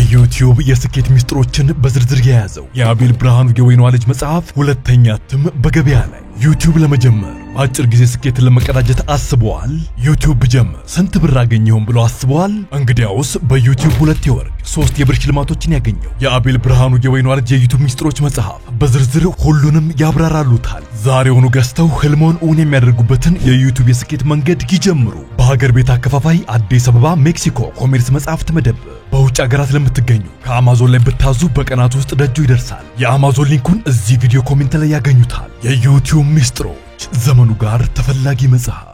የዩቲዩብ የስኬት ሚስጥሮችን በዝርዝር የያዘው የአቤል ብርሃኑ የወይኗ ልጅ መጽሐፍ ሁለተኛ እትም በገበያ ላይ። ዩቲዩብ ለመጀመር በአጭር ጊዜ ስኬትን ለመቀዳጀት አስበዋል? ዩቲዩብ ብጀምር ስንት ብር አገኘሁም ብሎ አስበዋል? እንግዲያውስ በዩቲዩብ 2 የወርቅ 3 የብር ሽልማቶችን ያገኘው የአቤል ብርሃኑ የወይኗ ልጅ የዩቲዩብ ሚስጥሮች መጽሐፍ በዝርዝር ሁሉንም ያብራራሉታል። ዛሬውኑ ገዝተው ህልሞን እውን የሚያደርጉበትን የዩቲዩብ የስኬት መንገድ ይጀምሩ። በሀገር ቤት አከፋፋይ አዲስ አበባ ሜክሲኮ ኮሜርስ መጽሐፍት መደብ። በውጭ ሀገራት ለምትገኙ ከአማዞን ላይ ብታዙ በቀናት ውስጥ ደጁ ይደርሳል። የአማዞን ሊንኩን እዚህ ቪዲዮ ኮሜንት ላይ ያገኙታል። የዩቲዩብ ሚስጥሮች ዘመኑ ጋር ተፈላጊ መጽሐፍ።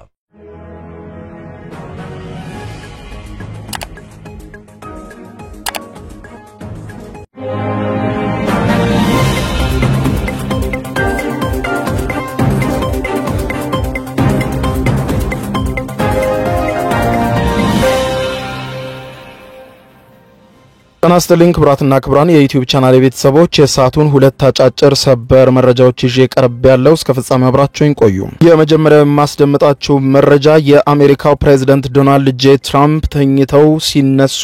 ተናስተልኝ ክብራትና ክብራን የዩቲዩብ ቻናል ቤተሰቦች የሰዓቱን ሁለት አጫጭር ሰበር መረጃዎች ይዤ ቀርብ ያለው እስከ ፍጻሜ አብራችሁኝ ቆዩ። የመጀመሪያው ማስደምጣችሁ መረጃ የአሜሪካው ፕሬዝዳንት ዶናልድ ጄ ትራምፕ ተኝተው ሲነሱ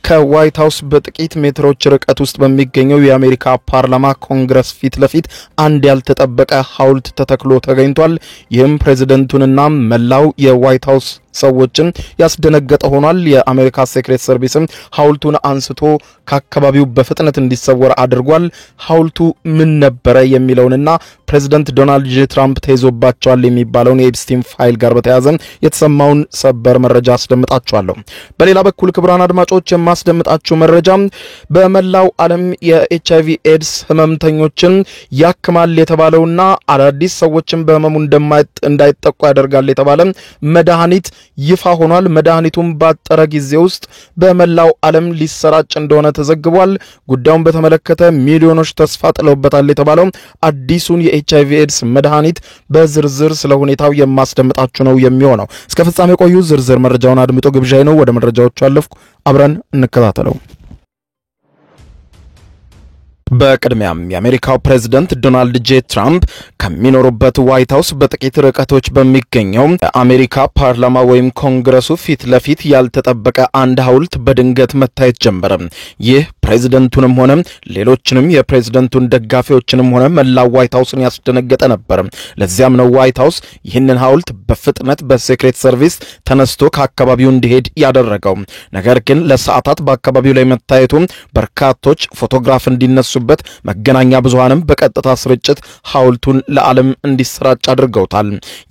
ከዋይት ሃውስ በጥቂት ሜትሮች ርቀት ውስጥ በሚገኘው የአሜሪካ ፓርላማ ኮንግረስ ፊት ለፊት አንድ ያልተጠበቀ ሐውልት ተተክሎ ተገኝቷል። ይህም ፕሬዝዳንቱንና መላው የዋይት ሃውስ ሰዎችን ያስደነገጠ ሆኗል። የአሜሪካ ሴክሬት ሰርቪስም ሐውልቱን አንስቶ ከአካባቢው በፍጥነት እንዲሰወር አድርጓል። ሐውልቱ ምን ነበረ የሚለውንና ፕሬዝዳንት ዶናልድ ጄ ትራምፕ ተይዞባቸዋል የሚባለውን የኤፕስቲን ፋይል ጋር በተያያዘ የተሰማውን ሰበር መረጃ አስደምጣችኋለሁ። በሌላ በኩል ክቡራን አድማጮች የማስደምጣችሁ መረጃ በመላው ዓለም የኤችአይቪ ኤድስ ህመምተኞችን ያክማል የተባለውና አዳዲስ ሰዎችን በህመሙ እንዳይጠቁ ያደርጋል የተባለ መድኃኒት ይፋ ሆኗል። መድኃኒቱም ባጠረ ጊዜ ውስጥ በመላው ዓለም ሊሰራጭ እንደሆነ ተዘግቧል። ጉዳዩን በተመለከተ ሚሊዮኖች ተስፋ ጥለውበታል የተባለው አዲሱን የኤችአይቪ ኤድስ መድኃኒት በዝርዝር ስለ ሁኔታው የማስደምጣችሁ ነው የሚሆነው። እስከ ፍጻሜ ቆዩ። ዝርዝር መረጃውን አድምጡ ግብዣይ ነው። ወደ መረጃዎቹ አለፍኩ። አብረን እንከታተለው። በቅድሚያም የአሜሪካው ፕሬዝዳንት ዶናልድ ጄ ትራምፕ ከሚኖሩበት ዋይት ሃውስ በጥቂት ርቀቶች በሚገኘው የአሜሪካ ፓርላማ ወይም ኮንግረሱ ፊት ለፊት ያልተጠበቀ አንድ ሐውልት በድንገት መታየት ጀመረ። ይህ ፕሬዝዳንቱንም ሆነ ሌሎችንም የፕሬዝዳንቱን ደጋፊዎችንም ሆነ መላው ዋይት ሃውስን ያስደነገጠ ነበር። ለዚያም ነው ዋይት ሃውስ ይህንን ሐውልት በፍጥነት በሴክሬት ሰርቪስ ተነስቶ ከአካባቢው እንዲሄድ ያደረገው። ነገር ግን ለሰዓታት በአካባቢው ላይ መታየቱ በርካቶች ፎቶግራፍ እንዲነሱ መገናኛ ብዙሃንም በቀጥታ ስርጭት ሐውልቱን ለዓለም እንዲሰራጭ አድርገውታል።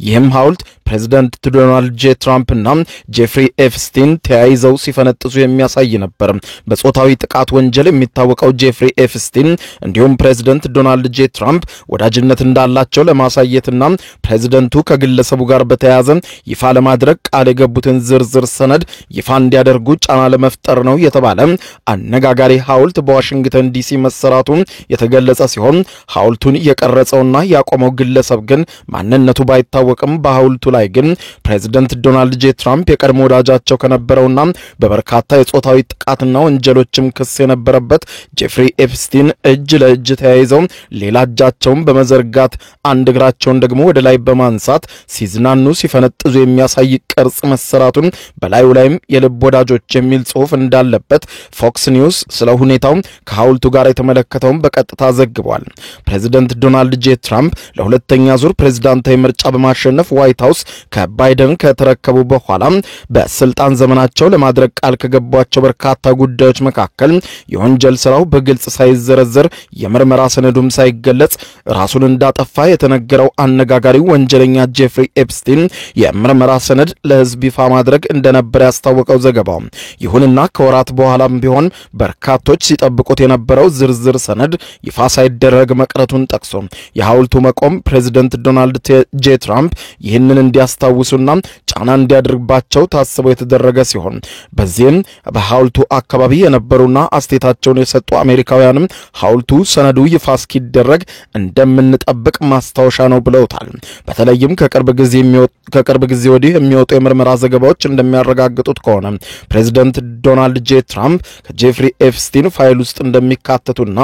ይህም ሐውልት ፕሬዝዳንት ዶናልድ ጄ ትራምፕ እና ጄፍሪ ኤፕስቲን ተያይዘው ሲፈነጥዙ የሚያሳይ ነበር። በጾታዊ ጥቃት ወንጀል የሚታወቀው ጄፍሪ ኤፕስቲን እንዲሁም ፕሬዝዳንት ዶናልድ ጄ ትራምፕ ወዳጅነት እንዳላቸው ለማሳየትና ፕሬዝዳንቱ ከግለሰቡ ጋር በተያያዘ ይፋ ለማድረግ ቃል የገቡትን ዝርዝር ሰነድ ይፋ እንዲያደርጉ ጫና ለመፍጠር ነው የተባለ አነጋጋሪ ሐውልት በዋሽንግተን ዲሲ መሰራቱ የተገለጸ ሲሆን ሐውልቱን የቀረጸውና ያቆመው ግለሰብ ግን ማንነቱ ባይታወቅም በሐውልቱ ላይ ግን ፕሬዝዳንት ዶናልድ ጄ ትራምፕ የቀድሞ ወዳጃቸው ከነበረውና በበርካታ የጾታዊ ጥቃትና ወንጀሎችም ክስ የነበረበት ጄፍሪ ኤፕስቲን እጅ ለእጅ ተያይዘው ሌላ እጃቸውን በመዘርጋት አንድ እግራቸውን ደግሞ ወደ ላይ በማንሳት ሲዝናኑ ሲፈነጥዙ የሚያሳይ ቅርጽ መሰራቱን በላዩ ላይም የልብ ወዳጆች የሚል ጽሑፍ እንዳለበት ፎክስ ኒውስ ስለ ሁኔታው ከሐውልቱ ጋር የተመለከተውን በቀጥታ ዘግቧል። ፕሬዝዳንት ዶናልድ ጄ ትራምፕ ለሁለተኛ ዙር ፕሬዝዳንታዊ ምርጫ በማሸነፍ ዋይት ሃውስ ከባይደን ከተረከቡ በኋላ በስልጣን ዘመናቸው ለማድረግ ቃል ከገቧቸው በርካታ ጉዳዮች መካከል የወንጀል ስራው በግልጽ ሳይዘረዘር የምርመራ ሰነዱም ሳይገለጽ ራሱን እንዳጠፋ የተነገረው አነጋጋሪው ወንጀለኛ ጄፍሪ ኤፕስቲን የምርመራ ሰነድ ለህዝብ ይፋ ማድረግ እንደነበር ያስታወቀው ዘገባው። ይሁንና ከወራት በኋላም ቢሆን በርካቶች ሲጠብቁት የነበረው ዝርዝር ሰነድ ይፋ ሳይደረግ መቅረቱን ጠቅሶ የሐውልቱ መቆም ፕሬዝዳንት ዶናልድ ጄ ትራምፕ ይህንን እንዲያስታውሱና ጫና እንዲያደርግባቸው ታስበው የተደረገ ሲሆን በዚህም በሐውልቱ አካባቢ የነበሩና አስተያየታቸውን የሰጡ አሜሪካውያንም ሐውልቱ ሰነዱ ይፋ እስኪደረግ እንደምንጠብቅ ማስታወሻ ነው ብለውታል። በተለይም ከቅርብ ጊዜ ወዲህ የሚወጡ የምርመራ ዘገባዎች እንደሚያረጋግጡት ከሆነ ፕሬዝዳንት ዶናልድ ጄ ትራምፕ ከጄፍሪ ኤፕስቲን ፋይል ውስጥ እንደሚካተቱና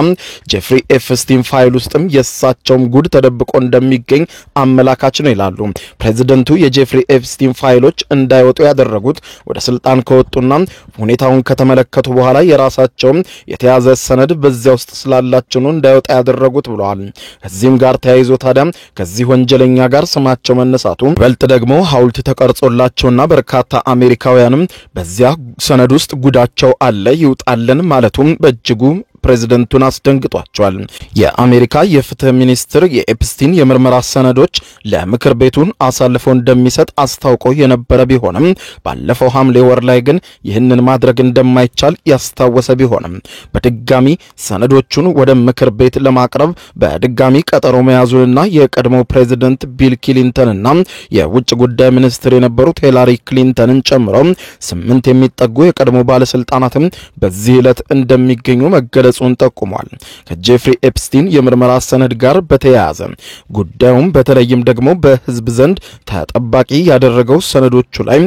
ጄፍሪ ኤፕስቲን ፋይል ውስጥም የሳቸውም ጉድ ተደብቆ እንደሚገኝ አመላካች ነው ይላሉ። ፕሬዝዳንቱ የጄፍሪ ኤፕስቲን ፋይሎች እንዳይወጡ ያደረጉት ወደ ስልጣን ከወጡና ሁኔታውን ከተመለከቱ በኋላ የራሳቸው የተያዘ ሰነድ በዚያ ውስጥ ስላላቸው ነው እንዳይወጣ ያደረጉት ብለዋል። ከዚህም ጋር ተያይዞ ታዲያ ከዚህ ወንጀለኛ ጋር ስማቸው መነሳቱ በልጥ ደግሞ ሐውልት ተቀርጾላቸውና በርካታ አሜሪካውያንም በዚያ ሰነድ ውስጥ ጉዳቸው አለ ይውጣልን ማለቱም በእጅጉ ፕሬዝዳንቱን አስደንግጧቸዋል። የአሜሪካ የፍትህ ሚኒስትር የኤፕስቲን የምርመራ ሰነዶች ለምክር ቤቱን አሳልፎ እንደሚሰጥ አስታውቆ የነበረ ቢሆንም ባለፈው ሐምሌ ወር ላይ ግን ይህንን ማድረግ እንደማይቻል ያስታወሰ ቢሆንም በድጋሚ ሰነዶቹን ወደ ምክር ቤት ለማቅረብ በድጋሚ ቀጠሮ መያዙንና የቀድሞ ፕሬዝዳንት ቢል ክሊንተንና የውጭ ጉዳይ ሚኒስትር የነበሩት ሂላሪ ክሊንተንን ጨምሮ 8 የሚጠጉ የቀድሞ ባለስልጣናትም በዚህ ዕለት እንደሚገኙ መገለጹን ጠቁሟል። ከጄፍሪ ኤፕስቲን የምርመራ ሰነድ ጋር በተያያዘ ጉዳዩም በተለይም ደግሞ በህዝብ ዘንድ ተጠባቂ ያደረገው ሰነዶቹ ላይ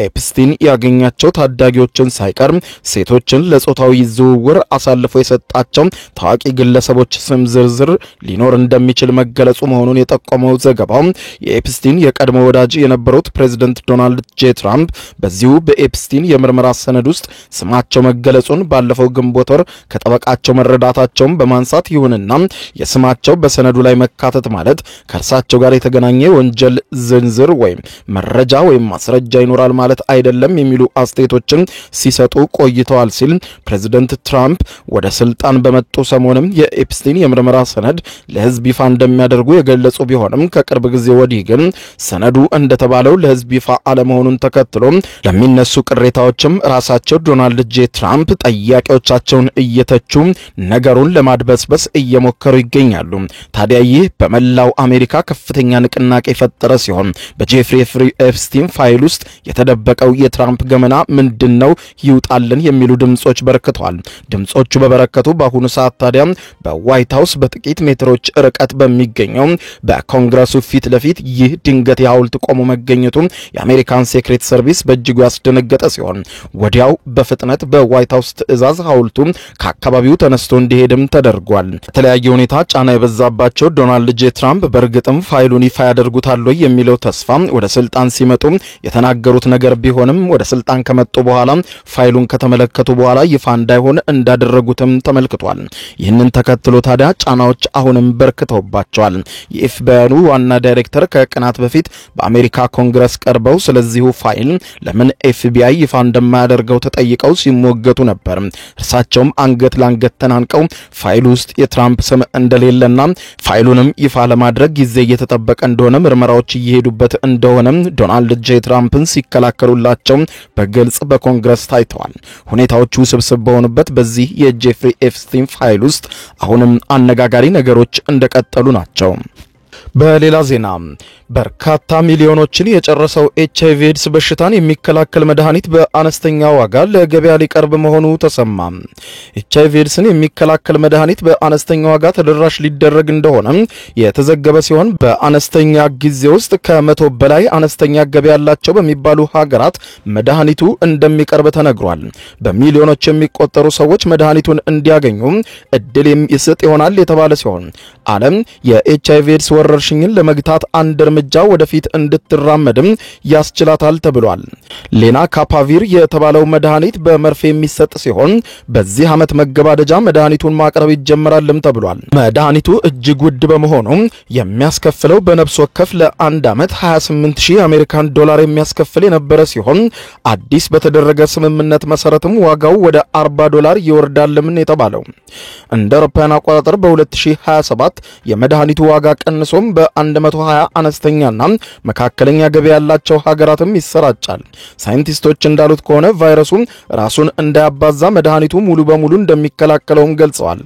ኤፕስቲን ያገኛቸው ታዳጊዎችን ሳይቀር ሴቶችን ለጾታዊ ዝውውር አሳልፎ የሰጣቸው ታዋቂ ግለሰቦች ስም ዝርዝር ሊኖር እንደሚችል መገለጹ መሆኑን የጠቆመው ዘገባው የኤፕስቲን የቀድሞ ወዳጅ የነበሩት ፕሬዝዳንት ዶናልድ ጄ ትራምፕ በዚሁ በኤፕስቲን የምርመራ ሰነድ ውስጥ ስማቸው መገለጹን ባለፈው ግንቦት ወር ከጠበቃቸው መረዳታቸውን በማንሳት ይሁንና የስማቸው በሰነዱ ላይ መካተት ማለት ከእርሳቸው ጋር የተገናኘ ወንጀል ዝርዝር ወይም መረጃ ወይም ማስረጃ ይኖራል ማለት አይደለም የሚሉ አስተያየቶችን ሲሰጡ ቆይተዋል ሲል ፕሬዝዳንት ትራምፕ ወደ ስልጣን በመጡ ሰሞንም የኤፕስቲን የምርመራ ሰነድ ለህዝብ ይፋ እንደሚያደርጉ የገለጹ ቢሆንም ከቅርብ ጊዜ ወዲህ ግን ሰነዱ እንደተባለው ለህዝብ ይፋ አለመሆኑን ተከትሎ ለሚነሱ ቅሬታዎችም ራሳቸው ዶናልድ ጄ ትራምፕ ጠያቂዎቻቸውን እየተቹ ነገሩን ለማድበስበስ እየሞከሩ ይገኛሉ። ታዲያ ይህ በመላው አሜሪካ ከፍተኛ ንቅናቄ የፈጠረ ሲሆን በጄፍሪ ኤፕስቲን ፋይል ውስጥ የተደበቀው የትራምፕ ገመና ምንድነው ይውጣልን የሚሉ ድምጾች በረክተዋል። ድምጾቹ በበረከቱ በአሁኑ ሰዓት ታዲያ በዋይት ሃውስ በጥቂት ሜትሮች ርቀት በሚገኘው በኮንግረሱ ፊት ለፊት ይህ ድንገት የሐውልት ቆሞ መገኘቱ የአሜሪካን ሴክሬት ሰርቪስ በእጅጉ ያስደነገጠ ሲሆን ወዲያው በፍጥነት በዋይት ሃውስ ትዕዛዝ ሐውልቱ ከአካባቢው ተነስቶ እንዲሄድም ተደርጓል። በተለያየ ሁኔታ ጫና የበዛባቸው ዶናልድ ጄ ትራምፕ በእርግጥም ፋይሉን ይፋ ያደርጉታል የሚለው ተስፋ ወደ ስልጣን ሲመጡ የተናገሩት ነገር ቢሆንም ወደ ስልጣን ከመጡ በኋላ ፋይሉን ከተመለከቱ በኋላ ይፋ እንዳይሆን እንዳደረጉትም ተመልክቷል። ይህንን ተከትሎ ታዲያ ጫናዎች አሁንም በርክተውባቸዋል። የኤፍቢአይ ዋና ዳይሬክተር ከቀናት በፊት በአሜሪካ ኮንግረስ ቀርበው ስለዚሁ ፋይል ለምን ኤፍቢአይ ይፋ እንደማያደርገው ተጠይቀው ሲሞገቱ ነበር። እርሳቸውም አንገት ላንገት ተናንቀው ፋይሉ ውስጥ የትራምፕ ስም እንደሌለና ፋይሉንም ይፋ ለማድረግ ጊዜ እየተጠበቀ እንደሆነ ምርመራዎች እየሄዱበት እንደሆነ ዶናልድ ጄ ትራምፕን ሲከላከሉላቸው በግልጽ በኮንግረስ ታይተዋል። ሁኔታዎቹ ስብስብ በሆኑበት በዚህ የጄፍሪ ኤፕስቲን ፋይል ውስጥ አሁንም አነጋጋሪ ነገሮች እንደቀጠሉ ናቸው። በሌላ ዜና በርካታ ሚሊዮኖችን የጨረሰው ኤችአይቪ ኤድስ በሽታን የሚከላከል መድኃኒት በአነስተኛ ዋጋ ለገበያ ሊቀርብ መሆኑ ተሰማ። ኤችአይቪ ኤድስን የሚከላከል መድኃኒት በአነስተኛ ዋጋ ተደራሽ ሊደረግ እንደሆነ የተዘገበ ሲሆን በአነስተኛ ጊዜ ውስጥ ከ100 በላይ አነስተኛ ገበያ ያላቸው በሚባሉ ሀገራት መድኃኒቱ እንደሚቀርብ ተነግሯል። በሚሊዮኖች የሚቆጠሩ ሰዎች መድኃኒቱን እንዲያገኙ እድል የሚሰጥ ይሆናል የተባለ ሲሆን ዓለም የኤችአይቪ ኤድስ ወረርሽኝን ለመግታት አንድ እርምጃ ወደፊት እንድትራመድም ያስችላታል ተብሏል። ሌና ካፓቪር የተባለው መድኃኒት በመርፌ የሚሰጥ ሲሆን በዚህ ዓመት መገባደጃ መድኃኒቱን ማቅረብ ይጀምራልም ተብሏል። መድኃኒቱ እጅግ ውድ በመሆኑ የሚያስከፍለው በነፍስ ወከፍ ለአንድ ዓመት 28000 አሜሪካን ዶላር የሚያስከፍል የነበረ ሲሆን አዲስ በተደረገ ስምምነት መሰረትም ዋጋው ወደ $40 ይወርዳልም የተባለው እንደ አውሮፓውያን አቆጣጠር በ2027 የመድኃኒቱ ዋጋ ቀንሶም በ120 አነስተኛና መካከለኛ ገበያ ያላቸው ሀገራትም ይሰራጫል። ሳይንቲስቶች እንዳሉት ከሆነ ቫይረሱ ራሱን እንዳያባዛ መድኃኒቱ ሙሉ በሙሉ እንደሚከላከለውም ገልጸዋል።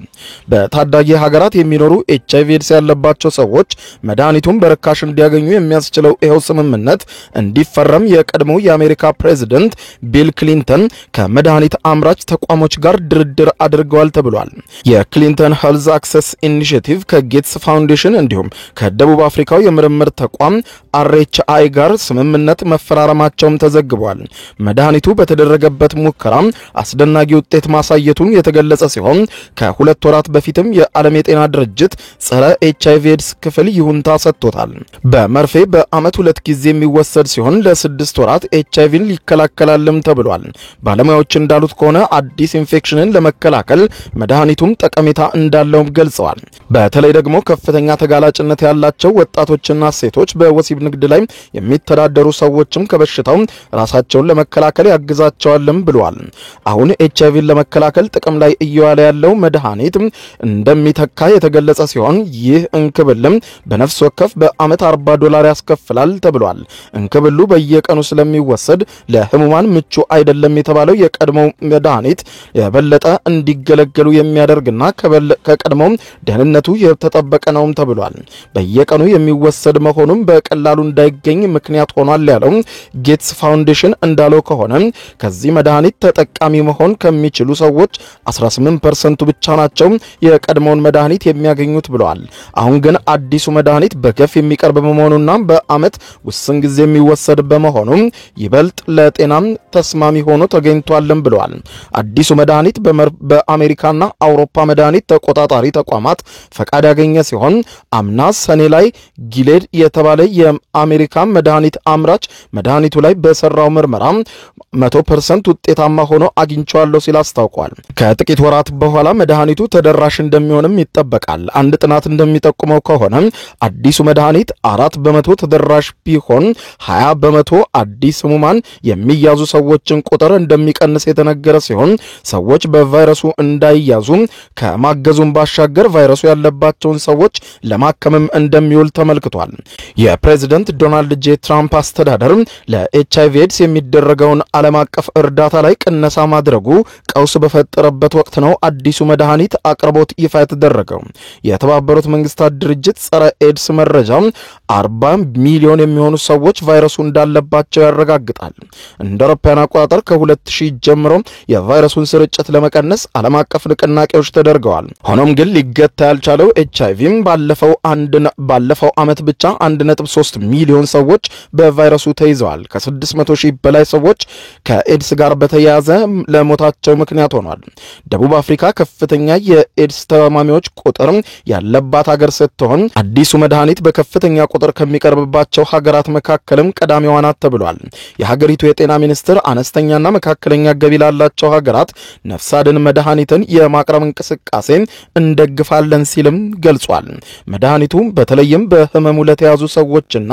በታዳጊ ሀገራት የሚኖሩ ኤችአይቪ ኤድስ ያለባቸው ሰዎች መድኃኒቱን በርካሽ እንዲያገኙ የሚያስችለው ይኸው ስምምነት እንዲፈረም የቀድሞው የአሜሪካ ፕሬዝዳንት ቢል ክሊንተን ከመድኃኒት አምራች ተቋሞች ጋር ድርድር አድርገዋል ተብሏል። የክሊንተን ሄልዝ አክሰስ ኢኒሺየቲቭ ከጌትስ ፋውንዴሽን እንዲሁም ከደቡብ አፍሪካው የምርምር ተቋም RHI ጋር ስምምነት መፈራረማቸውም ተዘግቧል። መድኃኒቱ በተደረገበት ሙከራ አስደናቂ ውጤት ማሳየቱን የተገለጸ ሲሆን ከ2 ወራት በፊትም የዓለም የጤና ድርጅት ጸረ HIV ኤድስ ክፍል ይሁንታ ሰጥቶታል። በመርፌ በአመት 2 ጊዜ የሚወሰድ ሲሆን ለ6 ወራት HIVን ሊከላከላልም ተብሏል። ባለሙያዎች እንዳሉት ከሆነ አዲስ ኢንፌክሽንን ለመከላከል መድኃኒቱም ጠቀሜታ እንዳለውም ገልጸዋል። በተለይ ደግሞ ከፍተኛ ተጋላጭነት ያላቸው ወጣቶችና ሴቶች በወሲብ ንግድ ላይ የሚተዳደሩ ሰዎችም ከበሽታው ራሳቸውን ለመከላከል ያግዛቸዋልም ብለዋል። አሁን HIVን ለመከላከል ጥቅም ላይ እየዋለ ያለው መድኃኒት እንደሚተካ የተገለጸ ሲሆን ይህ እንክብልም በነፍስ ወከፍ በአመት $40 ያስከፍላል ተብሏል። እንክብሉ በየቀኑ ስለሚወሰድ ለህሙማን ምቹ አይደለም የተባለው የቀድሞው መድኃኒት የበለጠ እንዲገለገሉ የሚያደርግና ከቀድሞው ደህንነቱ የተጠበቀ ነውም ተብሏል። በየቀኑ የሚወሰድ መሆኑም በቀላሉ እንዳይገኝ ምክንያት ሆኗል ያለው ጌትስ ፋውንዴሽን እንዳለው ከሆነ ከዚህ መድኃኒት ተጠቃሚ መሆን ከሚችሉ ሰዎች 18% ብቻ ናቸው የቀድሞውን መድኃኒት የሚያገኙት ብለዋል። አሁን ግን አዲሱ መድኃኒት በገፍ የሚቀርብ በመሆኑና በአመት ውስን ጊዜ የሚወሰድ በመሆኑ ይበልጥ ለጤናም ተስማሚ ሆኖ ተገኝቷልም ብለዋል። አዲሱ መድኃኒት በአሜሪካና አውሮፓ መድኃኒት ተቆጣጣሪ ተቋማት ፈቃድ ያገኘ ሲሆን አምና ሰኔ ላይ ጊሌድ የተባለ የአሜሪካ መድኃኒት አምራች መድኃኒቱ ላይ በሰራው ምርመራ 100% ውጤታማ ሆኖ አግኝቻለሁ ሲል አስታውቋል። ከጥቂት ወራት በኋላ መድኃኒቱ ተደራሽ እንደሚሆንም ይጠበቃል። አንድ ጥናት እንደሚጠቁመው ከሆነ አዲሱ መድኃኒት 4% ተደራሽ ቢሆን 20% አዲስ ህሙማን የሚያዙ ሰዎችን ቁጥር እንደሚቀንስ የተነገረ ሲሆን ሰዎች በቫይረሱ እንዳይያዙ ከማገዙም ባሻገር ቫይረሱ ያለባቸውን ሰዎች ለማከምም እንደሚውል ተመልክቷል። የፕሬዝዳንት ዶናልድ ጄ ትራምፕ አስተዳደር ለኤችአይቪ ኤድስ የሚደረገውን ዓለም አቀፍ እርዳታ ላይ ቅነሳ ማድረጉ ቀውስ በፈጠረበት ወቅት ነው አዲሱ መድኃኒት አቅርቦት ይፋ የተደረገው። የተባበሩት መንግስታት ድርጅት ጸረ ኤድስ መረጃ 40 ሚሊዮን የሚሆኑ ሰዎች ቫይረሱ እንዳለባቸው ያረጋግጣል። እንደ አውሮፓውያን አቆጣጠር ከ2000 ጀምሮ የቫይረሱን ስርጭት ለመቀነስ ዓለም አቀፍ ንቅናቄዎች ተደርገዋል። ሆኖም ግን ሊገታ ያልቻለው ኤችአይቪም ባለፈው ዓመት ብቻ 1.3 ሚሊዮን ሰዎች በቫይረሱ ተይዘዋል። ከ600 ሺህ በላይ ሰዎች ከኤድስ ጋር በተያያዘ ለሞታቸው ምክንያት ሆኗል። ደቡብ አፍሪካ ከፍተኛ የኤድስ ተማሚዎች ቁጥር ያለባት ሀገር ስትሆን አዲሱ መድኃኒት በከፍተኛ ቁጥር ከሚቀርብባቸው ሀገራት መካከልም ቀዳሚዋ ናት ተብሏል። የሀገሪቱ የጤና ሚኒስትር አነስተኛና መካከለኛ ገቢ ላላቸው ሀገራት ነፍስ አድን መድኃኒትን የማቅረብ እንቅስቃሴ እንደግፋለን ሲልም ገልጿል። መድኃኒቱ በተለይም በህመሙ ለተያዙ ሰዎችና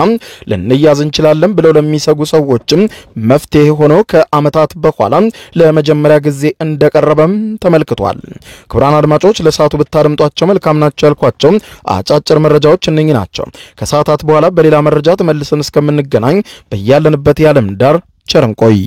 ልንያዝ እንችላለን ብለው ለሚሰጉ ሰዎችም መፍትሄ ሆኖ ከዓመታት በኋላ ለመጀመሪያ ጊዜ እንደቀረበም ተመልክቷል። ክቡራን አድማጮች ለሰዓቱ ብታደምጧቸው መልካም ናቸው ያልኳቸው አጫጭር መረጃዎች እነኚህ ናቸው። ከሰዓታት በኋላ በሌላ መረጃ ተመልሰን እስከምንገናኝ በያለንበት የዓለም ዳር ቸር እንቆይ።